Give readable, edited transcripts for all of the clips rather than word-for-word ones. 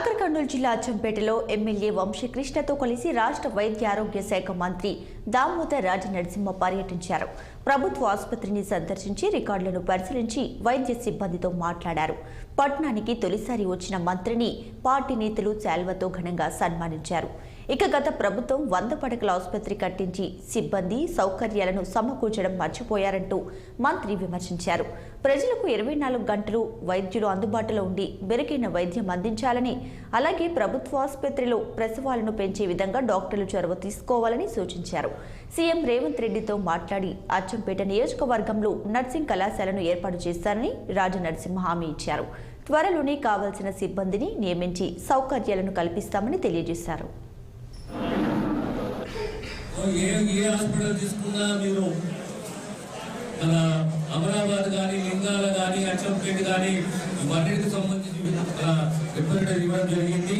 నాగర్ కర్నూలు జిల్లా అచ్చంపేటలో ఎమ్మెల్యే వంశీకృష్ణతో కలిసి రాష్ట్ర వైద్య ఆరోగ్య శాఖ మంత్రి దామోదర్ రాజనరసింహ పర్యటించారు. ప్రభుత్వ ఆసుపత్రిని సందర్శించి రికార్డులను పరిశీలించి వైద్య సిబ్బందితో మాట్లాడారు. పట్టణానికి తొలిసారి వచ్చిన మంత్రిని పార్టీ నేతలు శాల్వతో ఘనంగా సన్మానించారు. ఇక గత ప్రభుత్వం 100 పడకల ఆసుపత్రి కట్టించి సిబ్బంది సౌకర్యాలను సమకూర్చడం మర్చిపోయారంటూ మంత్రి విమర్శించారు. ప్రజలకు 24 గంటలు వైద్యులు అందుబాటులో ఉండి మెరుగైన వైద్యం అందించాలని, అలాగే ప్రభుత్వ ఆసుపత్రిలో ప్రసవాలను పెంచే విధంగా డాక్టర్లు చొరవ తీసుకోవాలని సూచించారు. సీఎం రేవంత్ రెడ్డితో మాట్లాడి అచ్చంపేట నియోజకవర్గంలో నర్సింగ్ కళాశాలను ఏర్పాటు చేస్తారని రాజనరసింహ హామీ ఇచ్చారు. త్వరలోనే కావాల్సిన సిబ్బందిని నియమించి సౌకర్యాలను కల్పిస్తామని తెలియజేశారు. హాస్పిటల్ తీసుకున్నా మీరు మన అమరాబాద్ కానీ లింగాల కానీ అచ్చంపేట కానీ ఇవన్నిటికి సంబంధించి రిప్రజెంటేటివ్ ఇవ్వడం జరిగింది.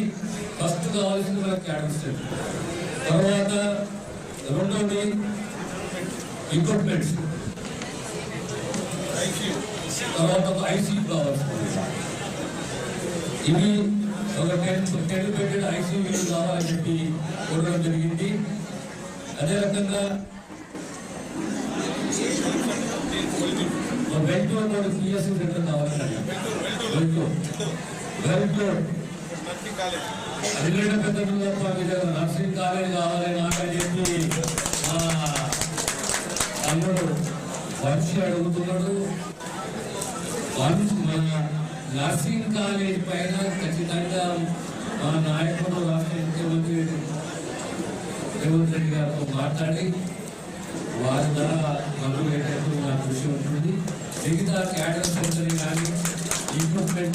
ఫస్ట్ కావాల్సింది మనకు క్యాడర్, తర్వాత రెండోది ఎక్విప్మెంట్స్, తర్వాత ఒక ఐసీయూ కావాల్సింది. ఇవి ఒక 10 బెడ్డెడ్ ఐసీయూలు కావాలని చెప్పి కోరడం జరిగింది. అదే రకంగా వెల్టూర్ పిఎస్సీ సెంటర్ కావాలని వెల్టూర్ అదిలేట పెద్ద నర్సింగ్ కాలేజ్ కావాలని అని చెప్పి తమ్ముడు వంశీ అడుగుతున్నాడు. మన నర్సింగ్ కాలేజ్ పైన ఖచ్చితంగా మా నాయకుడు రాష్ట్ర ముఖ్యమంత్రి రేవంత్ రెడ్డి గారితో మాట్లాడి వారి ద్వారా మందులు ఏంటంటే నా కృషి ఉంటుంది. మిగతా క్యాడర్ సెంటర్ కానీ ఇంప్రూవ్మెంట్